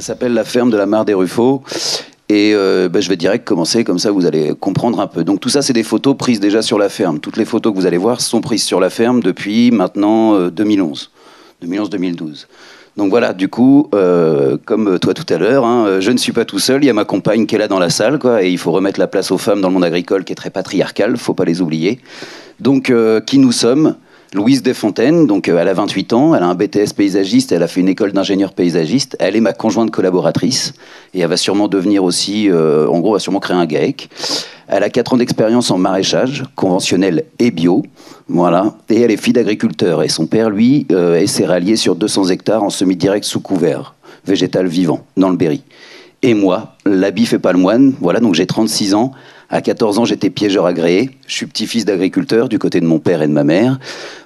s'appelle La ferme de la Mare des Ruffaux. Et je vais direct commencer, comme ça vous allez comprendre un peu. Donc tout ça, c'est des photos prises déjà sur la ferme. Toutes les photos que vous allez voir sont prises sur la ferme depuis maintenant 2011. 2011-2012. Donc voilà, du coup, comme toi tout à l'heure, hein, je ne suis pas tout seul, il y a ma compagne qui est là dans la salle, quoi, et il faut remettre la place aux femmes dans le monde agricole qui est très patriarcal, faut pas les oublier. Donc, qui nous sommes ? Louise Desfontaines, donc elle a 28 ans, elle a un BTS paysagiste, elle a fait une école d'ingénieur paysagiste, elle est ma conjointe collaboratrice, et elle va sûrement devenir aussi, en gros, elle va sûrement créer un GAEC. Elle a 4 ans d'expérience en maraîchage, conventionnel et bio, voilà, et elle est fille d'agriculteur, et son père, lui, est céréalier sur 200 hectares en semi-direct sous couvert, végétal vivant, dans le Berry. Et moi, l'habit fait pas le moine, voilà, donc j'ai 36 ans. À 14 ans, j'étais piégeur agréé. Je suis petit-fils d'agriculteur du côté de mon père et de ma mère.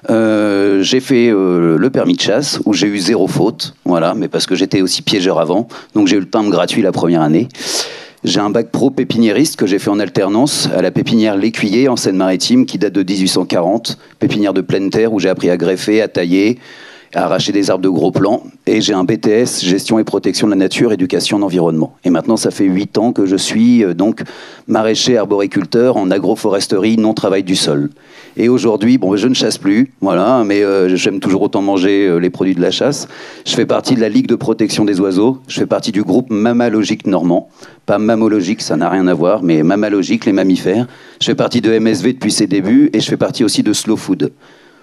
J'ai fait le permis de chasse où j'ai eu 0 faute, voilà, mais parce que j'étais aussi piégeur avant. Donc j'ai eu le timbre gratuit la première année. J'ai un bac pro pépiniériste que j'ai fait en alternance à la pépinière L'Écuyer en Seine-Maritime qui date de 1840. Pépinière de pleine terre où j'ai appris à greffer, à tailler, à arracher des arbres de gros plans. Et j'ai un BTS, gestion et protection de la nature, éducation en environnement. Et maintenant, ça fait 8 ans que je suis donc maraîcher arboriculteur en agroforesterie, non-travail du sol. Et aujourd'hui, bon, je ne chasse plus, voilà, mais j'aime toujours autant manger les produits de la chasse. Je fais partie de la Ligue de protection des oiseaux. Je fais partie du groupe Mammalogique Normand. Pas mammalogique, ça n'a rien à voir, mais mammalogique, les mammifères. Je fais partie de MSV depuis ses débuts et je fais partie aussi de Slow Food.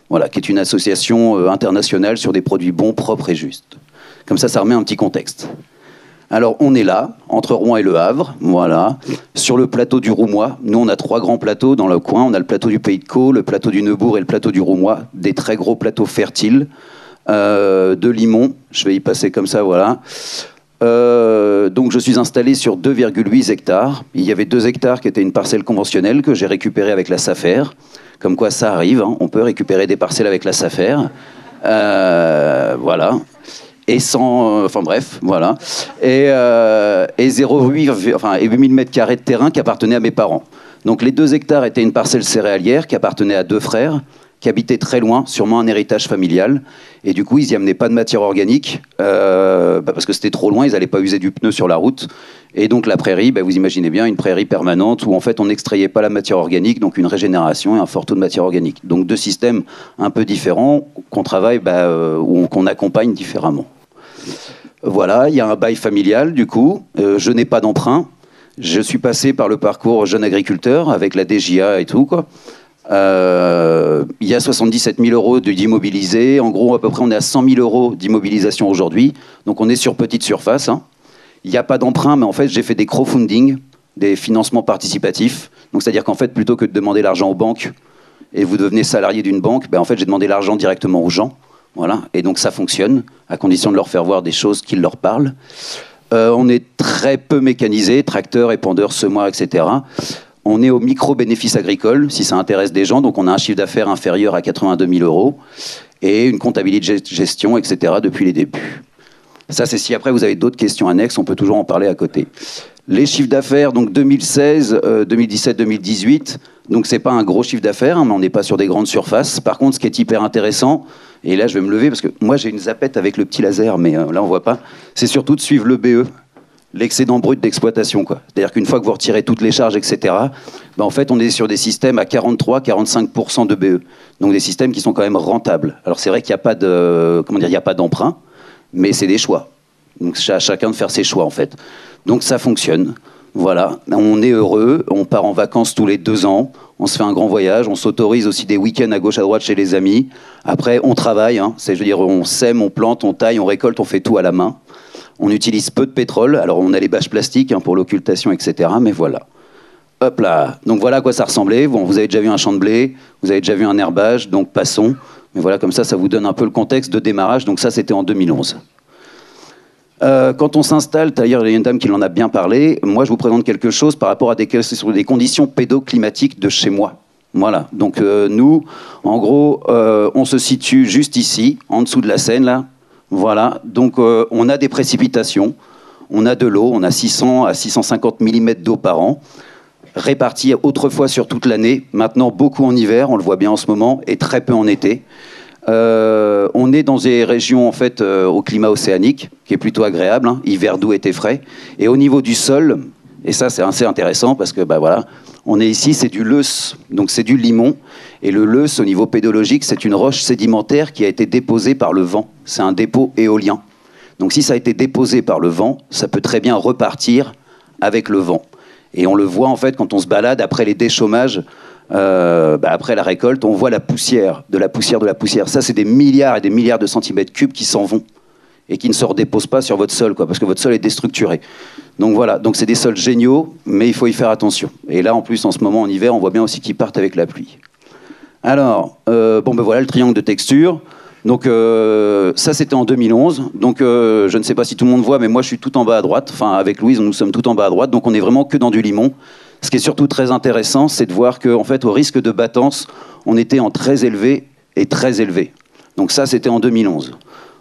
Voilà, qui est une association internationale sur des produits bons, propres et justes. Comme ça remet un petit contexte. Alors, on est là, entre Rouen et Le Havre, voilà, sur le plateau du Roumois. Nous, on a 3 grands plateaux dans le coin. On a le plateau du Pays de Caux, le plateau du Neubourg et le plateau du Roumois. Des très gros plateaux fertiles de limon. Je vais y passer comme ça, voilà. Donc, je suis installé sur 2,8 hectares. Il y avait 2 hectares qui étaient une parcelle conventionnelle que j'ai récupérée avec la SAFER. Comme quoi ça arrive, hein. On peut récupérer des parcelles avec la SAFER. Voilà. Et sans... enfin bref, voilà. Et 0,8, enfin, et 8000 m² de terrain qui appartenaient à mes parents. Donc les 2 hectares étaient une parcelle céréalière qui appartenait à 2 frères, qui habitaient très loin, sûrement un héritage familial. Et du coup, ils n'y amenaient pas de matière organique, parce que c'était trop loin, ils n'allaient pas user du pneu sur la route. Et donc la prairie, vous imaginez bien, une prairie permanente où en fait on n'extrayait pas la matière organique, donc une régénération et un fort taux de matière organique. Donc 2 systèmes un peu différents qu'on travaille, ou qu'on accompagne différemment. Voilà, il y a un bail familial du coup, je n'ai pas d'emprunt. Je suis passé par le parcours jeune agriculteur avec la DJA et tout, quoi. Il y a 77 000 euros d'immobilisé. En gros, à peu près, on est à 100 000 euros d'immobilisation aujourd'hui. Donc, on est sur petite surface. Hein. Il n'y a pas d'emprunt, mais en fait, j'ai fait des crowdfunding, des financements participatifs. Donc, c'est-à-dire qu'en fait, plutôt que de demander l'argent aux banques et vous devenez salarié d'une banque, en fait, j'ai demandé l'argent directement aux gens. Voilà. Et donc, ça fonctionne, à condition de leur faire voir des choses qui leur parlent. On est très peu mécanisé, tracteurs, épandeurs, semoirs, etc. On est au micro-bénéfice agricole, si ça intéresse des gens. Donc, on a un chiffre d'affaires inférieur à 82 000 euros et une comptabilité de gestion, etc. depuis les débuts. Ça, c'est si après vous avez d'autres questions annexes, on peut toujours en parler à côté. Les chiffres d'affaires, donc 2016, 2017, 2018, donc c'est pas un gros chiffre d'affaires, mais on n'est pas sur des grandes surfaces. Par contre, ce qui est hyper intéressant, et là je vais me lever parce que moi j'ai une zapette avec le petit laser, mais là on voit pas, c'est surtout de suivre le BE. L'excédent brut d'exploitation, quoi. C'est-à-dire qu'une fois que vous retirez toutes les charges, etc., en fait, on est sur des systèmes à 43-45% de BE. Donc des systèmes qui sont quand même rentables. Alors c'est vrai qu'il n'y a pas de, il n'y a pas d'emprunt, mais c'est des choix. Donc c'est à chacun de faire ses choix, en fait. Donc ça fonctionne. Voilà. On est heureux. On part en vacances tous les 2 ans. On se fait un grand voyage. On s'autorise aussi des week-ends à gauche, à droite chez les amis. Après, on travaille. Hein. Je veux dire, on sème, on plante, on taille, on récolte, on fait tout à la main. On utilise peu de pétrole. Alors, on a les bâches plastiques pour l'occultation, etc. Mais voilà. Hop là. Donc, voilà à quoi ça ressemblait. Bon, vous avez déjà vu un champ de blé. Vous avez déjà vu un herbage. Donc, passons. Mais voilà, comme ça vous donne un peu le contexte de démarrage. Donc, ça, c'était en 2011. Quand on s'installe, d'ailleurs, il y a une dame qui en a bien parlé. Moi, je vous présente quelque chose par rapport à des conditions pédoclimatiques de chez moi. Voilà. Donc, nous, en gros, on se situe juste ici, en dessous de la Seine, là. Voilà, donc on a des précipitations, on a de l'eau, on a 600 à 650 mm d'eau par an, répartie autrefois sur toute l'année, maintenant beaucoup en hiver, on le voit bien en ce moment, et très peu en été. On est dans des régions en fait au climat océanique, qui est plutôt agréable, hein, hiver doux, été frais. Et au niveau du sol, et ça c'est assez intéressant parce que bah, voilà, on est ici, c'est du leuce, donc c'est du limon. Et le leuce, au niveau pédologique, c'est une roche sédimentaire qui a été déposée par le vent. C'est un dépôt éolien. Donc si ça a été déposé par le vent, ça peut très bien repartir avec le vent. Et on le voit en fait quand on se balade après les déchaumages, après la récolte, on voit la poussière, de la poussière, de la poussière. Ça, c'est des milliards et des milliards de centimètres cubes qui s'en vont et qui ne se redéposent pas sur votre sol, quoi, parce que votre sol est déstructuré. Donc voilà, donc c'est des sols géniaux, mais il faut y faire attention. Et là, en plus, en ce moment, en hiver, on voit bien aussi qu'ils partent avec la pluie. Alors, voilà le triangle de texture. Donc ça, c'était en 2011. Donc je ne sais pas si tout le monde voit, mais moi, je suis tout en bas à droite. Enfin, avec Louise, nous sommes tout en bas à droite. Donc on est vraiment que dans du limon. Ce qui est surtout très intéressant, c'est de voir qu'en fait, au risque de battance, on était en très élevé et très élevé. Donc ça, c'était en 2011.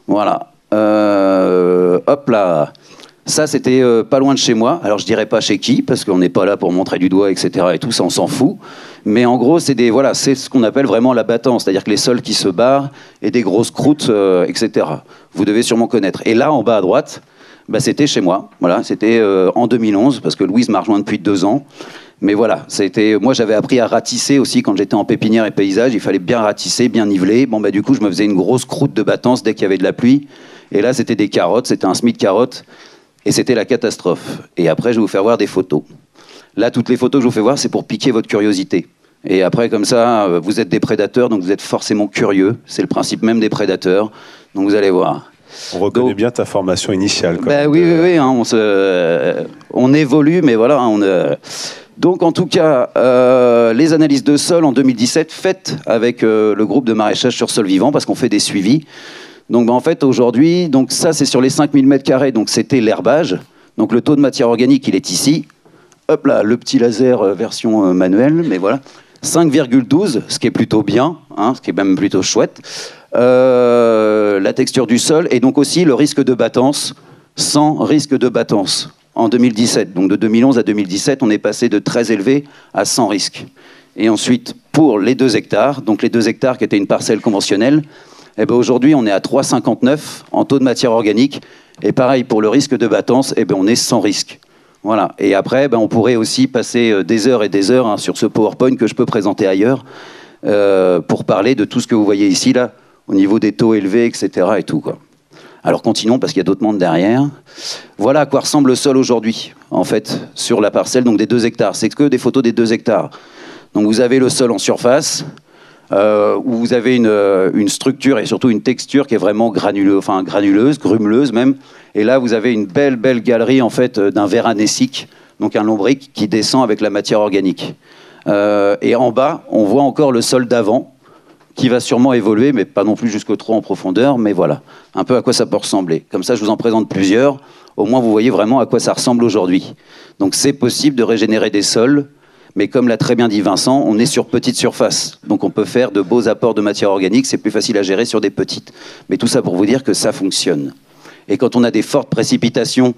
Voilà. Hop là. Ça, c'était pas loin de chez moi. Alors, je dirais pas chez qui, parce qu'on n'est pas là pour montrer du doigt, etc. et tout, ça, on s'en fout. Mais en gros, c'est ce qu'on appelle vraiment la battance, c'est-à-dire que les sols qui se barrent et des grosses croûtes, etc. Vous devez sûrement connaître. Et là, en bas à droite, bah, c'était chez moi. Voilà, c'était en 2011, parce que Louise m'a rejoint depuis 2 ans. Mais voilà, moi, j'avais appris à ratisser aussi quand j'étais en pépinière et paysage. Il fallait bien ratisser, bien niveler. Bon, bah, du coup, je me faisais une grosse croûte de battance dès qu'il y avait de la pluie. Et là, c'était des carottes, c'était un semis de carottes. Et c'était la catastrophe. Et après, je vais vous faire voir des photos. Là, toutes les photos que je vous fais voir, c'est pour piquer votre curiosité. Et après, comme ça, vous êtes des prédateurs, donc vous êtes forcément curieux. C'est le principe même des prédateurs. Donc vous allez voir. On reconnaît bien ta formation initiale. Oui, hein, on évolue, mais voilà. Donc en tout cas, les analyses de sol en 2017 faites avec le groupe de maraîchage sur sol vivant, parce qu'on fait des suivis. Donc en fait, aujourd'hui, donc ça c'est sur les 5000 m², donc c'était l'herbage. Donc le taux de matière organique, il est ici. Hop là, le petit laser version manuelle, mais voilà. 5,12, ce qui est plutôt bien, hein, ce qui est même plutôt chouette. La texture du sol et donc aussi le risque de battance, sans risque de battance en 2017. Donc de 2011 à 2017, on est passé de très élevé à sans risque. Et ensuite, pour les 2 hectares, donc les 2 hectares qui étaient une parcelle conventionnelle, eh ben aujourd'hui, on est à 3,59 en taux de matière organique. Et pareil, pour le risque de battance, eh ben on est sans risque. Voilà. Et après, ben on pourrait aussi passer des heures et des heures hein, sur ce PowerPoint que je peux présenter ailleurs pour parler de tout ce que vous voyez ici, là, au niveau des taux élevés, etc. et tout, quoi. Alors continuons, parce qu'il y a d'autres mondes derrière. Voilà à quoi ressemble le sol aujourd'hui, en fait, sur la parcelle donc des 2 hectares. C'est que des photos des 2 hectares. Donc vous avez le sol en surface, où vous avez une structure et surtout une texture qui est vraiment granuleuse, grumeleuse même. Et là, vous avez une belle galerie en fait d'un verre anécique, donc un lombric qui descend avec la matière organique. Et en bas, on voit encore le sol d'avant, qui va sûrement évoluer, mais pas non plus jusqu'au trop en profondeur. Mais voilà, un peu à quoi ça peut ressembler. Comme ça, je vous en présente plusieurs. Au moins, vous voyez vraiment à quoi ça ressemble aujourd'hui. Donc, c'est possible de régénérer des sols. Mais comme l'a très bien dit Vincent, on est sur petite surface. Donc on peut faire de beaux apports de matière organique, c'est plus facile à gérer sur des petites. Mais tout ça pour vous dire que ça fonctionne. Et quand on a des fortes précipitations,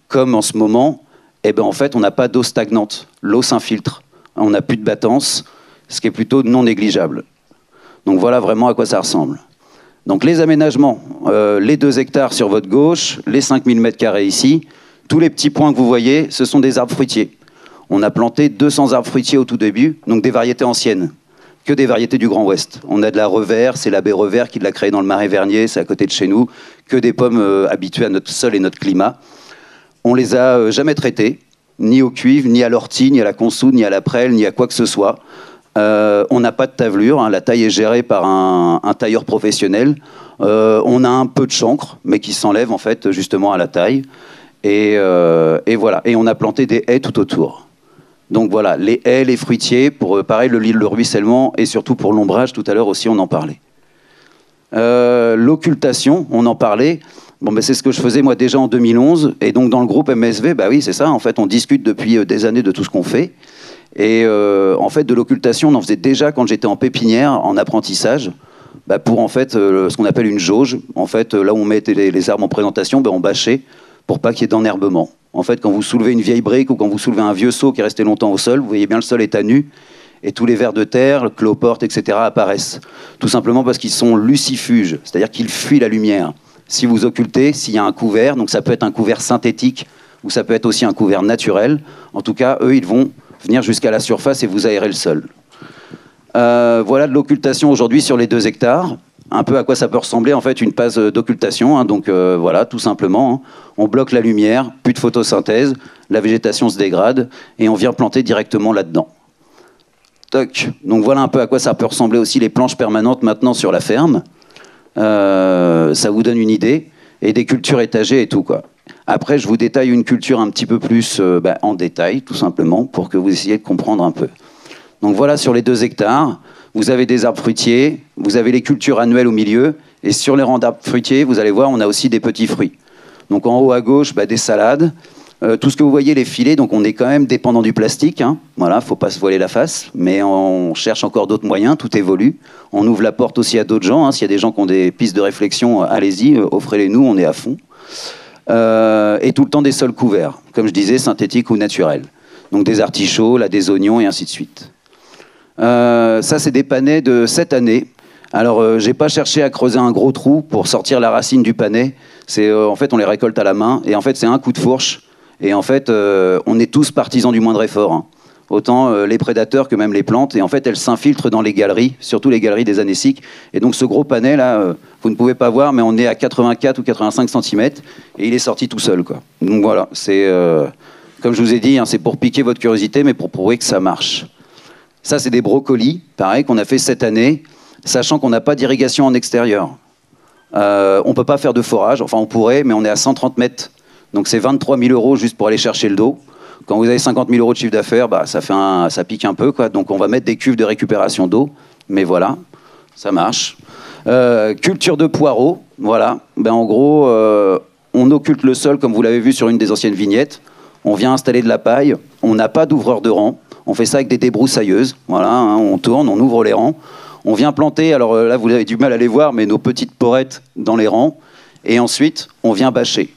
comme en ce moment, eh ben en fait on n'a pas d'eau stagnante. L'eau s'infiltre. On n'a plus de battance, ce qui est plutôt non négligeable. Donc voilà vraiment à quoi ça ressemble. Donc les aménagements, les 2 hectares sur votre gauche, les 5000 m² ici, tous les petits points que vous voyez, ce sont des arbres fruitiers. On a planté 200 arbres fruitiers au tout début, donc des variétés anciennes, que des variétés du Grand Ouest. On a de la Revers, c'est l'abbé Revers qui l'a créé dans le Marais Vernier, c'est à côté de chez nous, que des pommes habituées à notre sol et notre climat. On les a jamais traitées, ni au cuivre, ni à l'ortie, ni à la consoude, ni à la prêle, ni à quoi que ce soit. On n'a pas de tavelure, hein, la taille est gérée par un tailleur professionnel. On a un peu de chancre, mais qui s'enlève en fait justement à la taille. Et voilà. Et on a planté des haies tout autour. Donc voilà, les haies, les fruitiers, pour pareil le ruissellement et surtout pour l'ombrage, tout à l'heure aussi on en parlait. L'occultation, on en parlait. Bon, ben, c'est ce que je faisais moi déjà en 2011. Et donc dans le groupe MSV, bah oui, c'est ça, en fait on discute depuis des années de tout ce qu'on fait. Et en fait de l'occultation, on en faisait déjà quand j'étais en pépinière, en apprentissage, bah, pour en fait ce qu'on appelle une jauge. En fait là où on met les arbres en présentation, bah, on bâchait pour pas qu'il y ait d'enherbement. En fait, quand vous soulevez une vieille brique ou quand vous soulevez un vieux seau qui est resté longtemps au sol, vous voyez bien le sol est à nu. et tous les vers de terre, cloportes, etc. apparaissent. Tout simplement parce qu'ils sont lucifuges, c'est-à-dire qu'ils fuient la lumière. Si vous occultez, s'il y a un couvert, donc ça peut être un couvert synthétique ou ça peut être aussi un couvert naturel, en tout cas, eux, ils vont venir jusqu'à la surface et vous aérer le sol. Voilà de l'occultation aujourd'hui sur les 2 hectares. Un peu à quoi ça peut ressembler en fait une phase d'occultation. Hein, donc voilà, tout simplement, hein. On bloque la lumière, plus de photosynthèse, la végétation se dégrade et on vient planter directement là-dedans. Toc. Donc voilà un peu à quoi ça peut ressembler aussi les planches permanentes maintenant sur la ferme. Ça vous donne une idée. Et des cultures étagées et tout quoi. Après, je vous détaille une culture un petit peu plus en détail, tout simplement, pour que vous essayiez de comprendre un peu. Donc voilà, sur les 2 hectares, vous avez des arbres fruitiers, vous avez les cultures annuelles au milieu, et sur les rangs d'arbres fruitiers, vous allez voir, on a aussi des petits fruits. Donc en haut à gauche, des salades. Tout ce que vous voyez, les filets, donc on est quand même dépendant du plastique. Hein. Voilà, faut pas se voiler la face, mais on cherche encore d'autres moyens, tout évolue. On ouvre la porte aussi à d'autres gens. Hein. S'il y a des gens qui ont des pistes de réflexion, allez-y, offrez-les nous, on est à fond. Et tout le temps des sols couverts, comme je disais, synthétiques ou naturels. Donc des artichauts, là, des oignons et ainsi de suite. Ça, c'est des panais de cette année. Alors, j'ai pas cherché à creuser un gros trou pour sortir la racine du panais. En fait, on les récolte à la main. Et en fait, c'est un coup de fourche. Et en fait, on est tous partisans du moindre effort. Hein. Autant les prédateurs que même les plantes. Et en fait, elles s'infiltrent dans les galeries, surtout les galeries des anéciques. Et donc, ce gros panais, là, vous ne pouvez pas voir, mais on est à 84 ou 85 cm. Et il est sorti tout seul, quoi. Donc voilà, c'est... comme je vous ai dit, hein, c'est pour piquer votre curiosité, mais pour prouver que ça marche. Ça, c'est des brocolis, pareil, qu'on a fait cette année, sachant qu'on n'a pas d'irrigation en extérieur. On ne peut pas faire de forage, enfin on pourrait, mais on est à 130 mètres. Donc c'est 23 000 € juste pour aller chercher le dos. Quand vous avez 50 000 € de chiffre d'affaires, ça pique un peu, quoi. Donc on va mettre des cuves de récupération d'eau, mais voilà, ça marche. Culture de poireaux, voilà. En gros, on occulte le sol, comme vous l'avez vu sur une des anciennes vignettes. On vient installer de la paille, on n'a pas d'ouvreur de rang. On fait ça avec des débroussailleuses, voilà, hein, on tourne, on ouvre les rangs. On vient planter, alors là vous avez du mal à les voir, mais nos petites porettes dans les rangs. Et ensuite, on vient bâcher.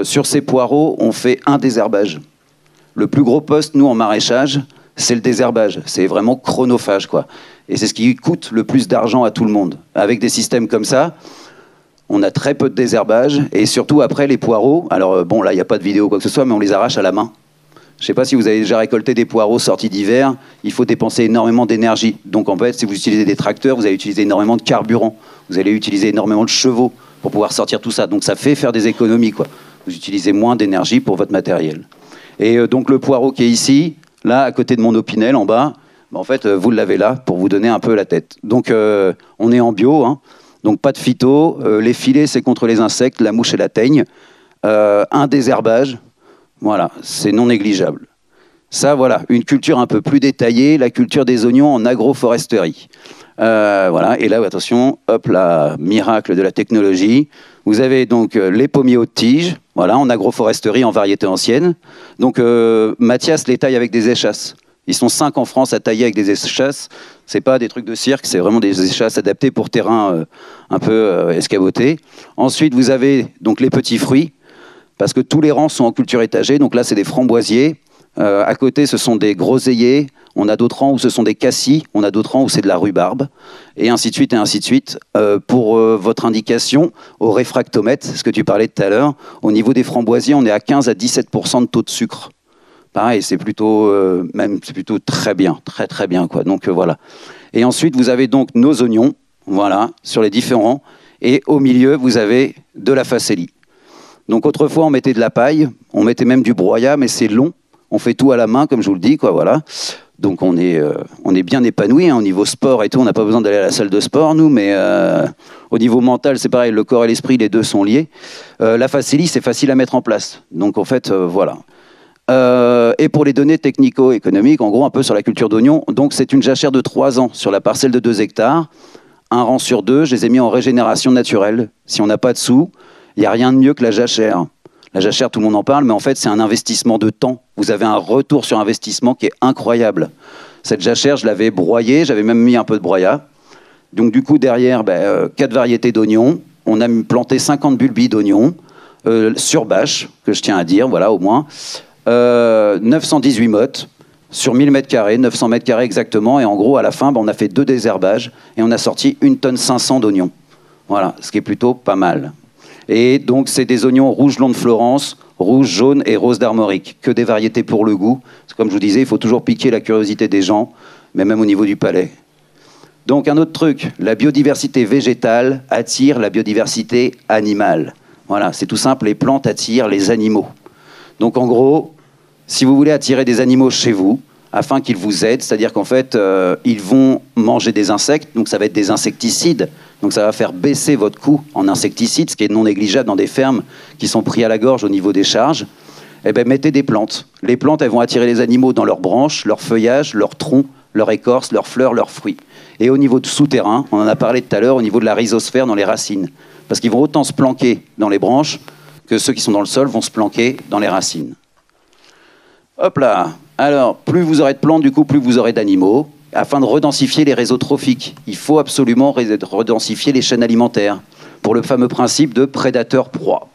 Sur ces poireaux, on fait un désherbage. Le plus gros poste, nous, en maraîchage, c'est le désherbage. C'est vraiment chronophage, quoi. Et c'est ce qui coûte le plus d'argent à tout le monde. Avec des systèmes comme ça, on a très peu de désherbage. Et surtout, après, les poireaux, alors bon, là, il n'y a pas de vidéo ou quoi que ce soit, mais on les arrache à la main. Je ne sais pas si vous avez déjà récolté des poireaux sortis d'hiver, il faut dépenser énormément d'énergie. Donc en fait, si vous utilisez des tracteurs, vous allez utiliser énormément de carburant, vous allez utiliser énormément de chevaux pour pouvoir sortir tout ça. Donc ça fait faire des économies, quoi. Vous utilisez moins d'énergie pour votre matériel. Et donc le poireau qui est ici, là, à côté de mon opinel, en bas, en fait, vous l'avez là pour vous donner un peu la tête. Donc on est en bio, hein, donc pas de phyto. Les filets, c'est contre les insectes, la mouche et la teigne. Un désherbage. Voilà, c'est non négligeable. Ça, voilà, une culture un peu plus détaillée, la culture des oignons en agroforesterie. Voilà, et là, attention, hop là, miracle de la technologie. Vous avez donc les pommiers haute tige, voilà, en agroforesterie, en variété ancienne. Donc, Mathias les taille avec des échasses. Ils sont 5 en France à tailler avec des échasses. C'est pas des trucs de cirque, c'est vraiment des échasses adaptées pour terrain un peu escaboté. Ensuite, vous avez donc les petits fruits. Parce que tous les rangs sont en culture étagée, donc là c'est des framboisiers, à côté ce sont des groseilliers, on a d'autres rangs où ce sont des cassis, on a d'autres rangs où c'est de la rhubarbe, et ainsi de suite, et ainsi de suite. Pour votre indication, au réfractomètre, ce que tu parlais tout à l'heure, au niveau des framboisiers, on est à 15 à 17% de taux de sucre. Pareil, c'est plutôt très bien, très très bien, quoi. Donc voilà. Et ensuite, vous avez donc nos oignons, voilà, sur les différents, et au milieu, vous avez de la facélie. Donc autrefois, on mettait de la paille, on mettait même du broyat, mais c'est long. On fait tout à la main, comme je vous le dis, quoi, voilà. Donc on est bien épanoui, hein, au niveau sport et tout. On n'a pas besoin d'aller à la salle de sport, nous, mais au niveau mental, c'est pareil. Le corps et l'esprit, les deux sont liés. La facélie, c'est facile à mettre en place. Donc en fait, voilà. Et pour les données technico-économiques, en gros, un peu sur la culture d'oignons, donc c'est une jachère de 3 ans sur la parcelle de 2 hectares. Un rang sur 2, je les ai mis en régénération naturelle. Si on n'a pas de sous, il n'y a rien de mieux que la jachère. La jachère, tout le monde en parle, mais en fait, c'est un investissement de temps. Vous avez un retour sur investissement qui est incroyable. Cette jachère, je l'avais broyée, j'avais même mis un peu de broyat. Donc du coup, derrière, 4 variétés d'oignons. On a planté 50 bulbilles d'oignons sur bâche, que je tiens à dire, voilà, au moins. 918 mottes. sur 1000 mètres carrés, 900 mètres carrés exactement. Et en gros, à la fin, on a fait 2 désherbages et on a sorti 1,5 tonne d'oignons. Voilà, ce qui est plutôt pas mal. Et donc, c'est des oignons rouge blond de Florence, rouge, jaune et rose d'Armorique. Que des variétés pour le goût. Comme je vous disais, il faut toujours piquer la curiosité des gens, mais même au niveau du palais. Donc, un autre truc, la biodiversité végétale attire la biodiversité animale. Voilà, c'est tout simple, les plantes attirent les animaux. Donc, en gros, si vous voulez attirer des animaux chez vous, afin qu'ils vous aident, c'est-à-dire qu'en fait, ils vont manger des insectes, donc ça va être des insecticides, donc ça va faire baisser votre coût en insecticides, ce qui est non négligeable dans des fermes qui sont pris à la gorge au niveau des charges. Eh bien, mettez des plantes. Les plantes, elles vont attirer les animaux dans leurs branches, leurs feuillages, leurs troncs, leurs écorces, leurs fleurs, leurs fruits. Et au niveau du souterrain, on en a parlé tout à l'heure, au niveau de la rhizosphère dans les racines. Parce qu'ils vont autant se planquer dans les branches que ceux qui sont dans le sol vont se planquer dans les racines. Hop là. Alors, plus vous aurez de plantes, du coup, plus vous aurez d'animaux. Afin de redensifier les réseaux trophiques, il faut absolument redensifier les chaînes alimentaires pour le fameux principe de prédateur-proie.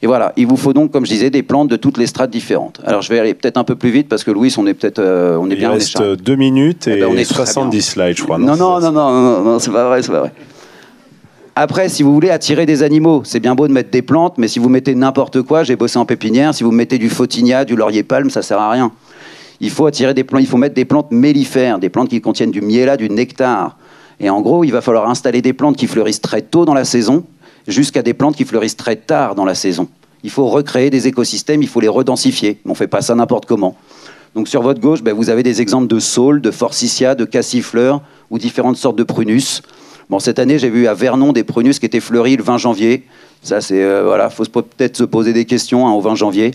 Et voilà, il vous faut donc, comme je disais, des plantes de toutes les strates différentes. Alors, je vais aller peut-être un peu plus vite parce que Louis, on est peut-être, on est bien. Il reste 2 minutes et on est 70 slides, je crois. Non, c'est pas vrai, c'est pas vrai. Après, si vous voulez attirer des animaux, c'est bien beau de mettre des plantes, mais si vous mettez n'importe quoi, j'ai bossé en pépinière, si vous mettez du photinia, du laurier palme, ça sert à rien. Il faut attirer des plantes, il faut mettre des plantes mellifères, des plantes qui contiennent du miella, du nectar. Et en gros, il va falloir installer des plantes qui fleurissent très tôt dans la saison, jusqu'à des plantes qui fleurissent très tard dans la saison. Il faut recréer des écosystèmes, il faut les redensifier. On ne fait pas ça n'importe comment. Donc sur votre gauche, vous avez des exemples de saules, de forsythia, de cassifleurs ou différentes sortes de prunus. Bon, cette année, j'ai vu à Vernon des prunus qui étaient fleuris le 20 janvier. Ça, c'est voilà, faut peut-être se poser des questions au 20 janvier.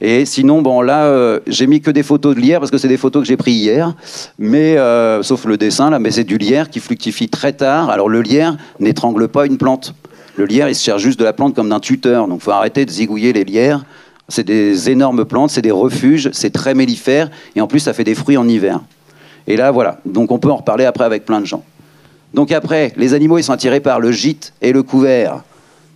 Et sinon, bon, là, j'ai mis que des photos de lierre parce que c'est des photos que j'ai prises hier, mais sauf le dessin là, mais c'est du lierre qui fructifie très tard. Alors le lierre n'étrangle pas une plante. Le lierre, il se sert juste de la plante comme d'un tuteur. Donc, il faut arrêter de zigouiller les lierres. C'est des énormes plantes, c'est des refuges, c'est très mellifère, et en plus, ça fait des fruits en hiver. Et là, voilà. Donc, on peut en reparler après avec plein de gens. Donc après, les animaux, ils sont attirés par le gîte et le couvert.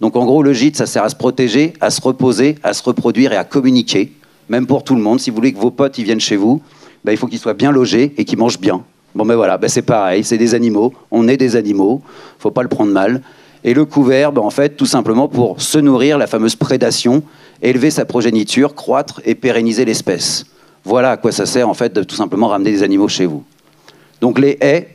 Donc en gros, le gîte, ça sert à se protéger, à se reposer, à se reproduire et à communiquer. Même pour tout le monde. Si vous voulez que vos potes ils viennent chez vous, il faut qu'ils soient bien logés et qu'ils mangent bien. Bon, voilà, c'est pareil, c'est des animaux. On est des animaux, faut pas le prendre mal. Et le couvert, en fait, tout simplement pour se nourrir, la fameuse prédation, élever sa progéniture, croître et pérenniser l'espèce. Voilà à quoi ça sert, en fait, de tout simplement ramener des animaux chez vous. Donc les haies,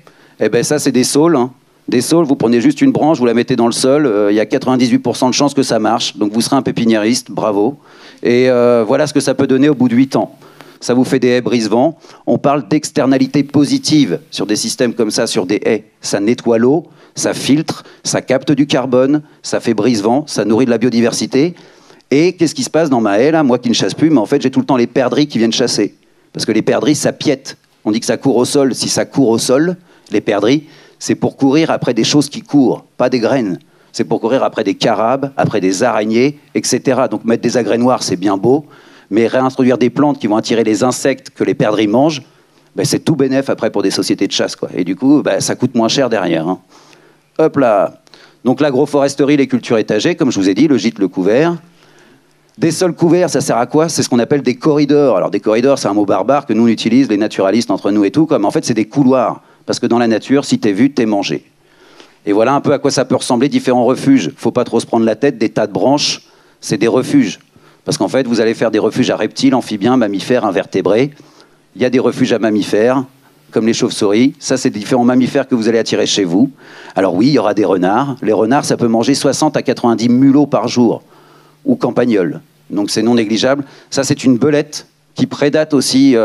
ça, c'est des saules. Hein. Des saules, vous prenez juste une branche, vous la mettez dans le sol, il y a 98% de chances que ça marche. Donc vous serez un pépiniériste, bravo. Et voilà ce que ça peut donner au bout de 8 ans. Ça vous fait des haies brise-vent. On parle d'externalité positive sur des systèmes comme ça, sur des haies. Ça nettoie l'eau, ça filtre, ça capte du carbone, ça fait brise-vent, ça nourrit de la biodiversité. Et qu'est-ce qui se passe dans ma haie, là? Moi qui ne chasse plus, mais en fait, j'ai tout le temps les perdrix qui viennent chasser. Parce que les perdrix, ça piète. On dit que ça court au sol. Si ça court au sol, les perdrix, c'est pour courir après des choses qui courent, pas des graines. C'est pour courir après des carabes, après des araignées, etc. Donc mettre des agrès noirs, c'est bien beau, mais réintroduire des plantes qui vont attirer les insectes que les perdrix mangent, c'est tout bénef après pour des sociétés de chasse, quoi. Et du coup, ça coûte moins cher derrière. Hein. Hop là. Donc l'agroforesterie, les cultures étagées, comme je vous ai dit, le gîte, le couvert. Des sols couverts, ça sert à quoi? C'est ce qu'on appelle des corridors. Alors des corridors, c'est un mot barbare que nous on utilise, les naturalistes entre nous et tout, comme en fait c'est des couloirs. Parce que dans la nature, si t'es vu, t'es mangé. Et voilà un peu à quoi ça peut ressembler, différents refuges. Faut pas trop se prendre la tête, des tas de branches, c'est des refuges. Parce qu'en fait, vous allez faire des refuges à reptiles, amphibiens, mammifères, invertébrés. Il y a des refuges à mammifères, comme les chauves-souris. Ça, c'est différents mammifères que vous allez attirer chez vous. Alors oui, il y aura des renards. Les renards, ça peut manger 60 à 90 mulots par jour, ou campagnols. Donc c'est non négligeable. Ça, c'est une belette qui prédate aussi...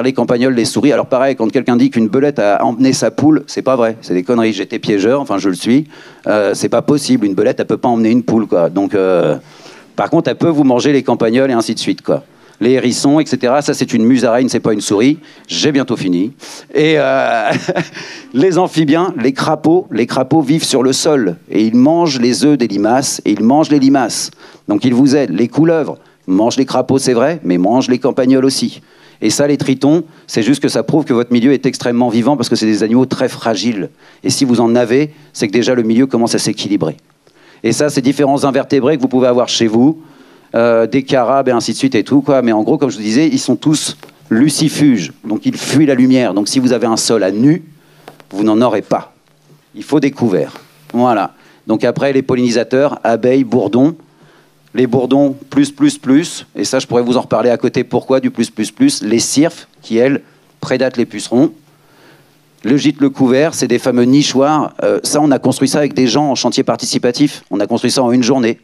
les campagnols, les souris. Alors pareil, quand quelqu'un dit qu'une belette a emmené sa poule, c'est pas vrai, c'est des conneries. J'étais piégeur, enfin je le suis. C'est pas possible, une belette, elle peut pas emmener une poule, quoi. Donc, par contre, elle peut vous manger les campagnols et ainsi de suite, quoi. Les hérissons, etc. Ça, c'est une musaraigne, c'est pas une souris. J'ai bientôt fini. Et les amphibiens, les crapauds vivent sur le sol et ils mangent les œufs des limaces et ils mangent les limaces. Donc ils vous aident. Les couleuvres mangent les crapauds, c'est vrai, mais mangent les campagnols aussi. Et ça, les tritons, c'est juste que ça prouve que votre milieu est extrêmement vivant parce que c'est des animaux très fragiles. Et si vous en avez, c'est que déjà le milieu commence à s'équilibrer. Et ça, c'est différents invertébrés que vous pouvez avoir chez vous, des carabes et ainsi de suite et tout, quoi. Mais en gros, comme je vous disais, ils sont tous lucifuge, donc il fuit la lumière. Donc si vous avez un sol à nu, vous n'en aurez pas. Il faut des couverts. Voilà. Donc après, les pollinisateurs, abeilles, bourdons. Les bourdons, plus, et ça, je pourrais vous en reparler à côté. Pourquoi du plus, les cirfes, qui, elles, prédatent les pucerons. Le gîte, le couvert, c'est des fameux nichoirs. Ça, on a construit ça avec des gens en chantier participatif. On a construit ça en une journée.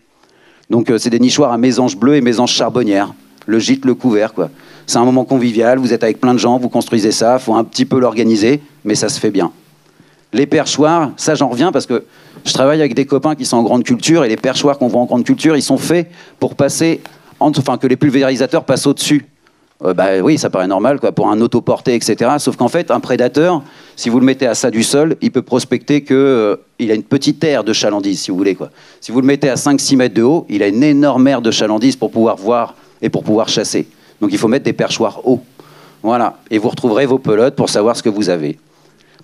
Donc, c'est des nichoirs à mésanges bleus et mésanges charbonnières. Le gîte, le couvert, quoi. C'est un moment convivial, vous êtes avec plein de gens, vous construisez ça, il faut un petit peu l'organiser, mais ça se fait bien. Les perchoirs, ça j'en reviens parce que je travaille avec des copains qui sont en grande culture et les perchoirs qu'on voit en grande culture, ils sont faits pour passer, enfin que les pulvérisateurs passent au-dessus. Oui, ça paraît normal, quoi, pour un autoporté, etc. Sauf qu'en fait, un prédateur, si vous le mettez à ça du sol, il peut prospecter qu'il a une petite aire de chalandise, si vous voulez, quoi. Si vous le mettez à 5-6 mètres de haut, il a une énorme aire de chalandise pour pouvoir voir et pour pouvoir chasser. Donc il faut mettre des perchoirs hauts. Voilà. Et vous retrouverez vos pelotes pour savoir ce que vous avez.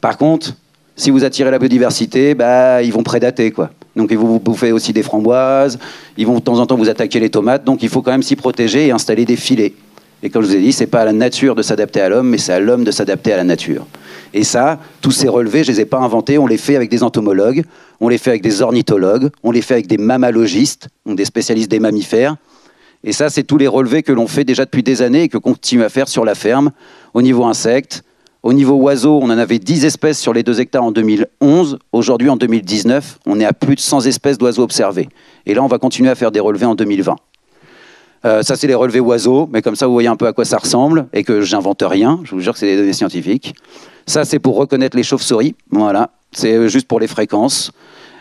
Par contre, si vous attirez la biodiversité, ils vont prédater, quoi. Donc ils vont vous bouffer aussi des framboises, ils vont de temps en temps vous attaquer les tomates, donc il faut quand même s'y protéger et installer des filets. Et comme je vous ai dit, c'est pas à la nature de s'adapter à l'homme, mais c'est à l'homme de s'adapter à la nature. Et ça, tous ces relevés, je les ai pas inventés, on les fait avec des entomologues, on les fait avec des ornithologues, on les fait avec des mammalogistes, donc des spécialistes des mammifères. Et ça, c'est tous les relevés que l'on fait déjà depuis des années et que continue à faire sur la ferme, au niveau insectes. Au niveau oiseaux, on en avait 10 espèces sur les 2 hectares en 2011. Aujourd'hui, en 2019, on est à plus de 100 espèces d'oiseaux observés. Et là, on va continuer à faire des relevés en 2020. Ça, c'est les relevés oiseaux, mais comme ça, vous voyez un peu à quoi ça ressemble et que j'invente rien. Je vous jure que c'est des données scientifiques. Ça, c'est pour reconnaître les chauves-souris. Voilà, c'est juste pour les fréquences.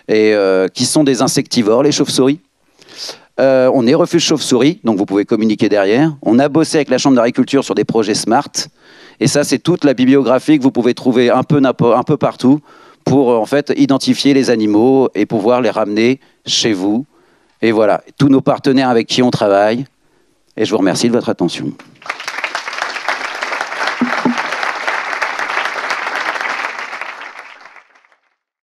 Et qui sont des insectivores, les chauves-souris. On est refuge chauve-souris, donc vous pouvez communiquer derrière. On a bossé avec la Chambre d'agriculture sur des projets SMART. Et ça, c'est toute la bibliographie que vous pouvez trouver un peu partout pour en fait identifier les animaux et pouvoir les ramener chez vous. Et voilà, tous nos partenaires avec qui on travaille. Et je vous remercie de votre attention.